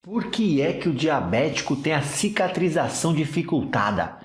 Por que é que o diabético tem a cicatrização dificultada?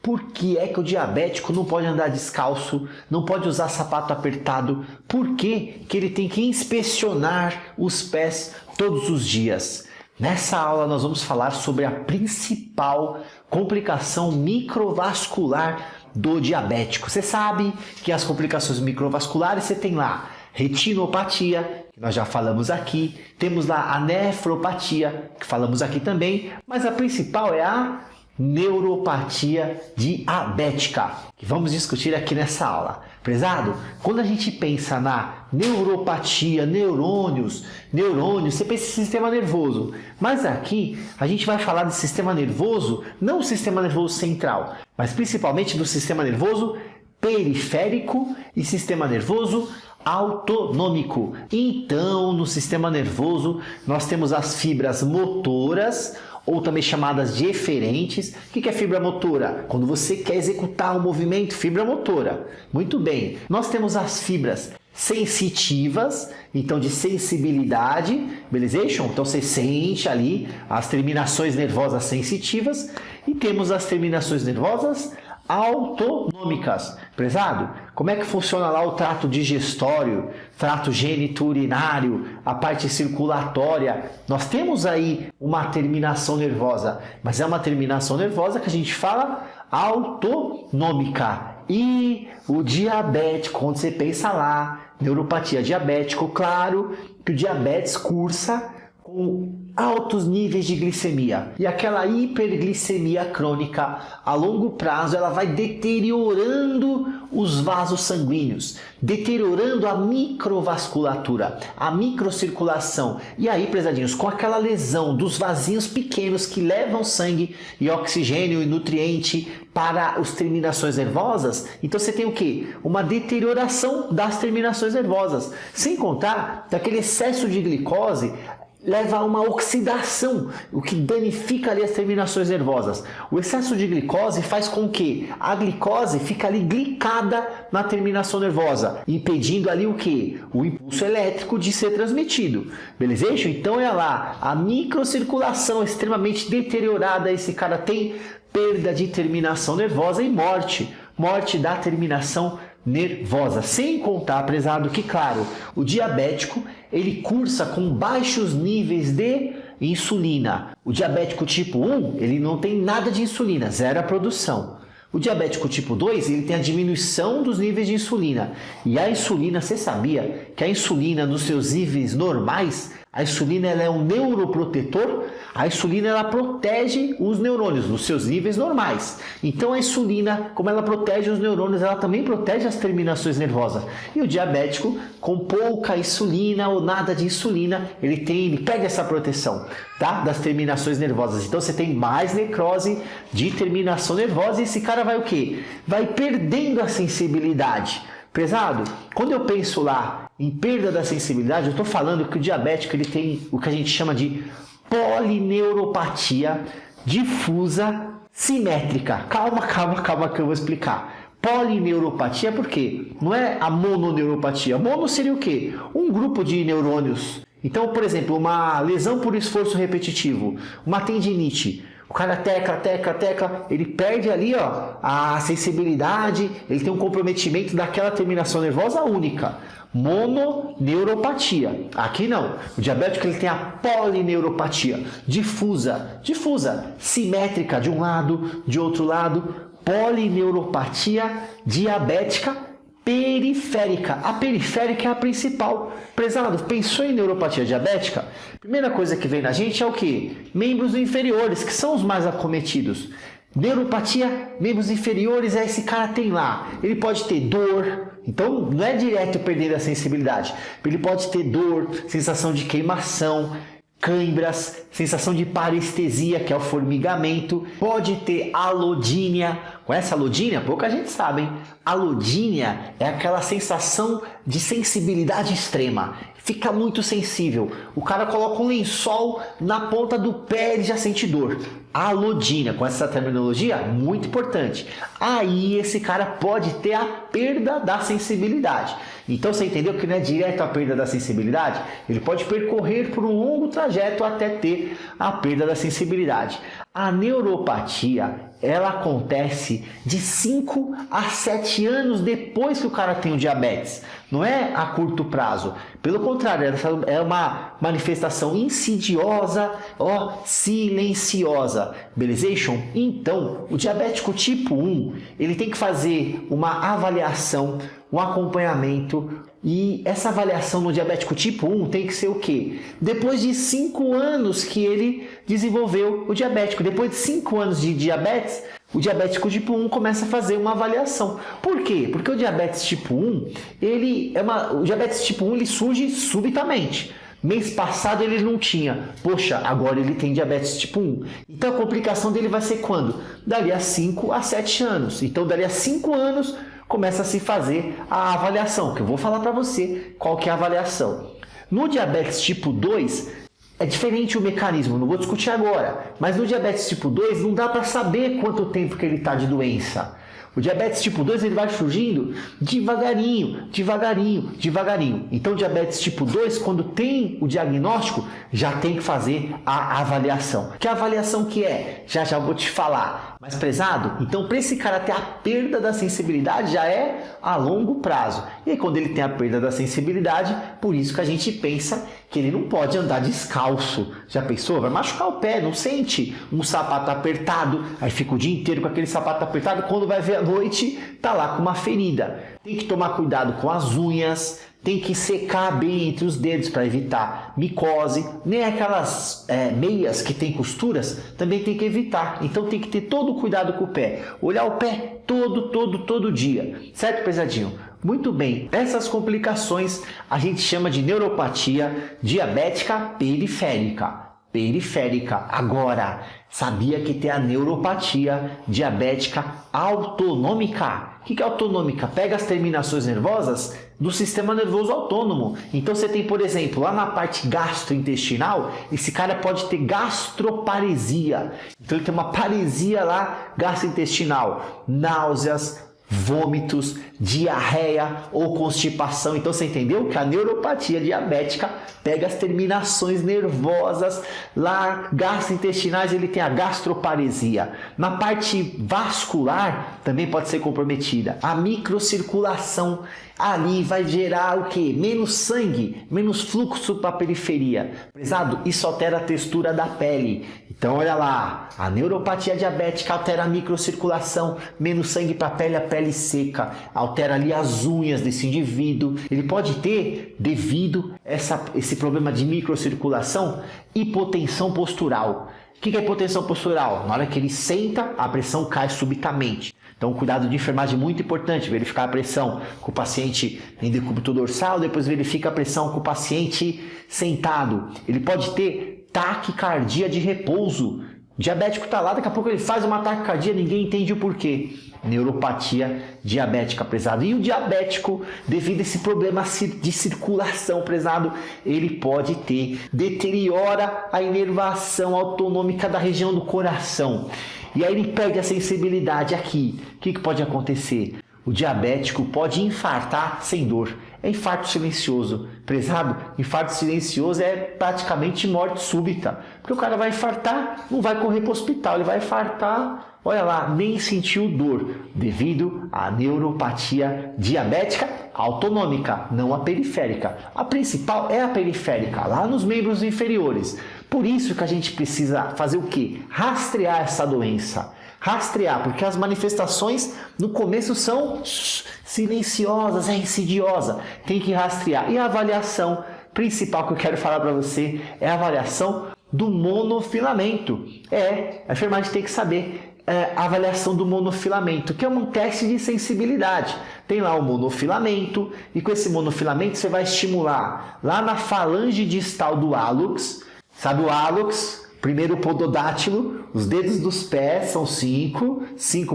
Por que é que o diabético não pode andar descalço, não pode usar sapato apertado? Por que que ele tem que inspecionar os pés todos os dias? Nessa aula nós vamos falar sobre a principal complicação microvascular do diabético. Você sabe que as complicações microvasculares você tem lá retinopatia, que nós já falamos aqui, temos lá a nefropatia, que falamos aqui também, mas a principal é a neuropatia diabética, que vamos discutir aqui nessa aula. Prezado, quando a gente pensa na neuropatia, neurônios, você pensa em sistema nervoso, mas aqui a gente vai falar do sistema nervoso, não o sistema nervoso central, mas principalmente do sistema nervoso periférico e sistema nervoso autonômico. Então, no sistema nervoso, nós temos as fibras motoras, ou também chamadas de eferentes. O que é fibra motora? Quando você quer executar um movimento, fibra motora. Muito bem. Nós temos as fibras sensitivas, então de sensibilidade, beleza? Então você sente ali as terminações nervosas sensitivas e temos as terminações nervosas autonômicas. Prezado, como é que funciona lá o trato digestório, trato geniturinário, a parte circulatória? Nós temos aí uma terminação nervosa, mas é uma terminação nervosa que a gente fala autonômica. E o diabético, quando você pensa lá, neuropatia diabético, claro que o diabetes cursa com altos níveis de glicemia. E aquela hiperglicemia crônica, a longo prazo, ela vai deteriorando os vasos sanguíneos, deteriorando a microvasculatura, a microcirculação. E aí, prezadinhos, com aquela lesão dos vasinhos pequenos que levam sangue e oxigênio e nutriente para as terminações nervosas, então você tem o quê? Uma deterioração das terminações nervosas. Sem contar que aquele excesso de glicose leva a uma oxidação, o que danifica ali as terminações nervosas. O excesso de glicose faz com que a glicose fique ali glicada na terminação nervosa, impedindo ali o que? O impulso elétrico de ser transmitido. Beleza? Então é lá, a microcirculação extremamente deteriorada, esse cara tem perda de terminação nervosa e morte da terminação nervosa. Sem contar, prezado, que claro, o diabético ele cursa com baixos níveis de insulina. O diabético tipo 1, ele não tem nada de insulina, zero a produção. O diabético tipo 2, ele tem a diminuição dos níveis de insulina. E a insulina, você sabia que a insulina nos seus níveis normais, a insulina ela é um neuroprotetor? A insulina ela protege os neurônios nos seus níveis normais. Então a insulina, como ela protege os neurônios, ela também protege as terminações nervosas. E o diabético, com pouca insulina ou nada de insulina, ele perde essa proteção, tá? Das terminações nervosas. Então você tem mais necrose de terminação nervosa e esse cara vai o quê? Vai perdendo a sensibilidade. Prezado, quando eu penso lá em perda da sensibilidade, eu estou falando que o diabético ele tem o que a gente chama de polineuropatia difusa simétrica. Calma que eu vou explicar. Polineuropatia por quê? Não é a mononeuropatia. Mono seria o quê? Um grupo de neurônios. Então, por exemplo, uma lesão por esforço repetitivo, uma tendinite. O cara tecla, ele perde ali ó, a sensibilidade, ele tem um comprometimento daquela terminação nervosa única. Mononeuropatia. Aqui não. O diabético ele tem a polineuropatia difusa, simétrica de um lado, de outro lado. Polineuropatia diabética periférica. A periférica é a principal. Prezado, pensou em neuropatia diabética? Primeira coisa que vem na gente é o quê? Membros inferiores, que são os mais acometidos. Neuropatia, membros inferiores, esse cara tem lá. Ele pode ter dor, então não é direto perder a sensibilidade. Ele pode ter dor, sensação de queimação, cãibras, sensação de parestesia, que é o formigamento, pode ter alodínia. Com essa alodínia, pouca gente sabe, hein? Alodínia é aquela sensação de sensibilidade extrema. fica muito sensível. O cara coloca um lençol na ponta do pé, ele já sente dor. Alodina, com essa terminologia, muito importante. Aí esse cara pode ter a perda da sensibilidade. Então você entendeu que não é direto a perda da sensibilidade? Ele pode percorrer por um longo trajeto até ter a perda da sensibilidade. A neuropatia, ela acontece de 5 a 7 anos depois que o cara tem o diabetes. Não é a curto prazo. Pelo contrário, essa é uma manifestação insidiosa, silenciosa. Belezation? Então, o diabético tipo 1, ele tem que fazer uma avaliação, um acompanhamento, e essa avaliação no diabético tipo 1 tem que ser o quê? Depois de 5 anos que ele desenvolveu o diabético, depois de 5 anos de diabetes, o diabético tipo 1 começa a fazer uma avaliação. Por quê? Porque o diabetes tipo 1, o diabetes tipo 1 ele surge subitamente. Mês passado ele não tinha. Poxa, agora ele tem diabetes tipo 1. Então a complicação dele vai ser quando? Dali a 5 a 7 anos. Então dali a 5 anos começa a se fazer a avaliação, que eu vou falar para você qual que é a avaliação. No diabetes tipo 2, é diferente o mecanismo, não vou discutir agora, mas no diabetes tipo 2 não dá para saber quanto tempo que ele está de doença. O diabetes tipo 2 ele vai surgindo devagarinho. Então, o diabetes tipo 2, quando tem o diagnóstico, já tem que fazer a avaliação. Que avaliação que é? Já vou te falar. Mas, prezado, então para esse cara ter a perda da sensibilidade já é a longo prazo. E aí, quando ele tem a perda da sensibilidade, por isso que a gente pensa que ele não pode andar descalço. Já pensou? Vai machucar o pé, não sente um sapato apertado, aí fica o dia inteiro com aquele sapato apertado, quando vai ver à noite, tá lá com uma ferida. Tem que tomar cuidado com as unhas, tem que secar bem entre os dedos para evitar micose, nem aquelas meias que tem costuras, também tem que evitar. Então tem que ter todo o cuidado com o pé, olhar o pé todo dia, certo, pesadinho? Muito bem, essas complicações a gente chama de neuropatia diabética periférica. Agora, sabia que tem a neuropatia diabética autonômica? O que é autonômica? Pega as terminações nervosas do sistema nervoso autônomo. Então você tem, por exemplo, lá na parte gastrointestinal, esse cara pode ter gastroparesia. Então ele tem uma paresia lá gastrointestinal, náuseas, vômitos, diarreia ou constipação. Então você entendeu que a neuropatia diabética pega as terminações nervosas lá gastrointestinais, ele tem a gastroparesia. Na parte vascular também pode ser comprometida. A microcirculação ali vai gerar o que? Menos sangue, menos fluxo para a periferia. Prezado, isso altera a textura da pele. Então olha lá, a neuropatia diabética altera a microcirculação, menos sangue para a pele seca, altera ali as unhas desse indivíduo. Ele pode ter, devido a esse problema de microcirculação, hipotensão postural. O que é hipotensão postural? Na hora que ele senta, a pressão cai subitamente. Então, cuidado de enfermagem muito importante, verificar a pressão com o paciente em decúbito dorsal, depois verifica a pressão com o paciente sentado. Ele pode ter taquicardia de repouso. O diabético está lá, daqui a pouco ele faz uma taquicardia, ninguém entende o porquê. Neuropatia diabética, prezado. E o diabético, devido a esse problema de circulação, prezado, ele pode ter, deteriora a inervação autonômica da região do coração. E aí ele perde a sensibilidade aqui. O que pode acontecer? O diabético pode infartar sem dor. É infarto silencioso. Prezado, infarto silencioso é praticamente morte súbita. Porque o cara vai infartar, não vai correr para o hospital. Ele vai infartar, olha lá, nem sentiu dor. Devido à neuropatia diabética autonômica, não a periférica. A principal é a periférica, lá nos membros inferiores. Por isso que a gente precisa fazer o quê? Rastrear essa doença. Rastrear, porque as manifestações no começo são silenciosas, é insidiosa. Tem que rastrear. E a avaliação principal que eu quero falar para você é a avaliação do monofilamento. A enfermagem tem que saber a avaliação do monofilamento, que é um teste de sensibilidade. Tem lá o monofilamento, e com esse monofilamento você vai estimular lá na falange distal do hálux. Sabe o hálux? Primeiro pododátilo, os dedos dos pés são 5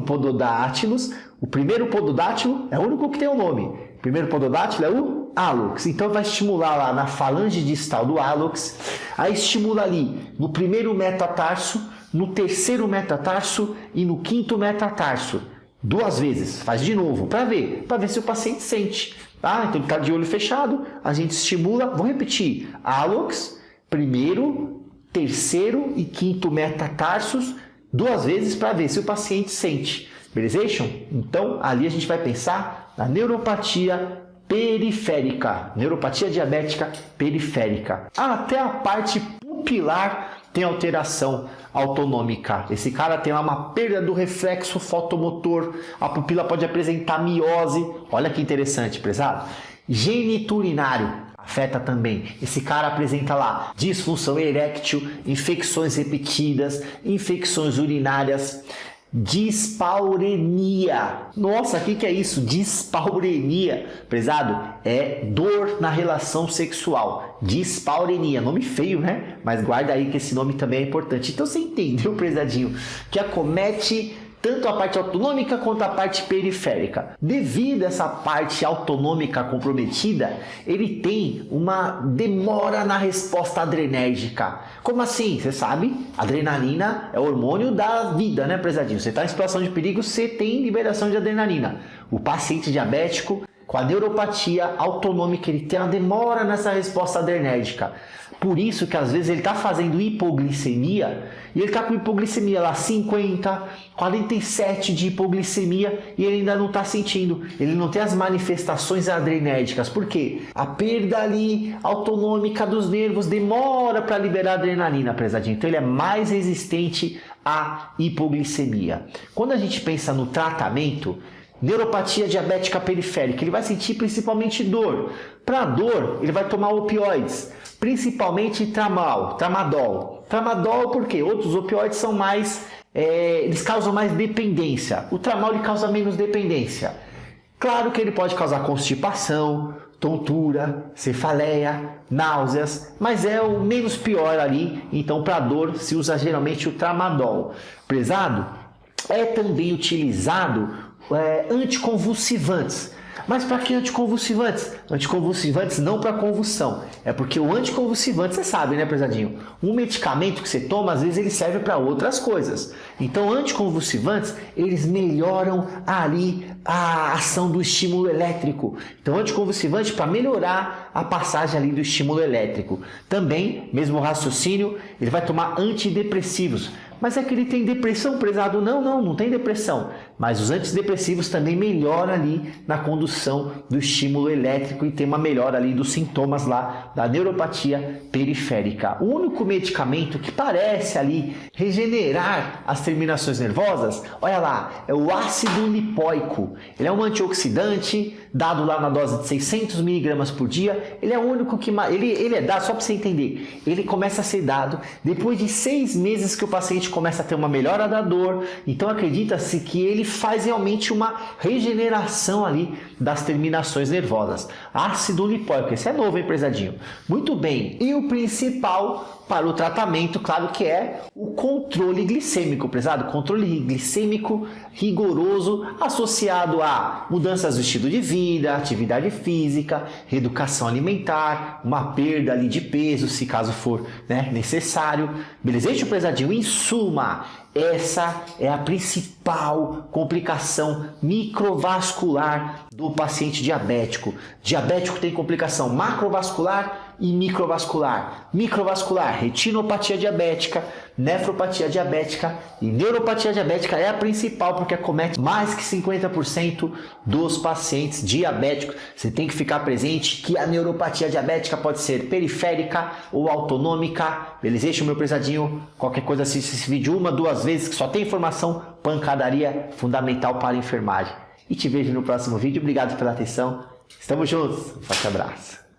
pododátilos. O primeiro pododátilo é o único que tem o nome. O primeiro pododátilo é o no hálux. Então vai estimular lá na falange distal do hálux, aí estimula ali no primeiro metatarso, no terceiro metatarso e no quinto metatarso. 2 vezes, faz de novo, para ver se o paciente sente. Tá? Então ele está de olho fechado, a gente estimula, vou repetir, hálux, primeiro, terceiro e quinto metatarsos, 2 vezes para ver se o paciente sente. Beleza? Então ali a gente vai pensar na neuropatia periférica, neuropatia diabética periférica. Até a parte pupilar tem alteração autonômica. Esse cara tem lá uma perda do reflexo fotomotor, a pupila pode apresentar miose. Olha que interessante, prezado. Geniturinário afeta também. Esse cara apresenta lá disfunção eréctil, infecções repetidas, infecções urinárias, dispaurenia. Nossa, o que é isso? Dispaurenia, prezado, é dor na relação sexual. Dispaurenia, nome feio, né? Mas guarda aí que esse nome também é importante. Então você entendeu, prezadinho, que acomete tanto a parte autonômica quanto a parte periférica. Devido a essa parte autonômica comprometida, ele tem uma demora na resposta adrenérgica. Como assim? Você sabe, adrenalina é o hormônio da vida, né, prezadinho? Você está em situação de perigo, você tem liberação de adrenalina. O paciente diabético com a neuropatia autonômica, ele tem uma demora nessa resposta adrenérgica. Por isso que às vezes ele está fazendo hipoglicemia e ele está com hipoglicemia lá 50, 47 de hipoglicemia e ele ainda não está sentindo. Ele não tem as manifestações adrenérgicas. Por quê? A perda ali autonômica dos nervos demora para liberar adrenalina, prezadinho. Então ele é mais resistente à hipoglicemia. Quando a gente pensa no tratamento, neuropatia diabética periférica, ele vai sentir principalmente dor. Para dor, ele vai tomar opioides, principalmente tramadol. Tramadol porque outros opioides são mais, eles causam mais dependência. O tramadol ele causa menos dependência. Claro que ele pode causar constipação, tontura, cefaleia, náuseas, mas é o menos pior ali. Então, para dor se usa geralmente o tramadol. Prezado, é também utilizado anticonvulsivantes. Mas para que anticonvulsivantes? Anticonvulsivantes não para convulsão. É porque o anticonvulsivante, você sabe, né, prezadinho? Um medicamento que você toma, às vezes ele serve para outras coisas. Então, anticonvulsivantes, eles melhoram ali a ação do estímulo elétrico. Então, anticonvulsivante para melhorar a passagem ali do estímulo elétrico. Também, mesmo raciocínio, ele vai tomar antidepressivos. Mas é que ele tem depressão, prezado? Não tem depressão. Mas os antidepressivos também melhoram ali na condução do estímulo elétrico e tem uma melhora ali dos sintomas lá da neuropatia periférica. O único medicamento que parece ali regenerar as terminações nervosas, olha lá, é o ácido lipoico. Ele é um antioxidante, dado lá na dose de 600 mg por dia. Ele é o único que... Ele é dado, só para você entender, ele começa a ser dado depois de 6 meses que o paciente começa a ter uma melhora da dor. Então acredita-se que ele faz realmente uma regeneração ali das terminações nervosas. Ácido lipoico, esse é novo, hein, prezadinho? Muito bem, e o principal para o tratamento, claro que é o controle glicêmico, prezado. Controle glicêmico rigoroso associado a mudanças do estilo de vida, atividade física, reeducação alimentar, uma perda ali de peso, se caso for, né, necessário. Beleza, prezadinho? Em suma, essa é a principal complicação microvascular do paciente diabético. Diabético tem complicação macrovascular e microvascular. Microvascular, retinopatia diabética, nefropatia diabética e neuropatia diabética é a principal porque acomete mais que 50% dos pacientes diabéticos. Você tem que ficar presente que a neuropatia diabética pode ser periférica ou autonômica. Beleza, meu prezadinho? Qualquer coisa, assiste esse vídeo 1, 2 vezes que só tem informação, pancadaria fundamental para a enfermagem. E te vejo no próximo vídeo. Obrigado pela atenção. Estamos juntos. Um forte abraço.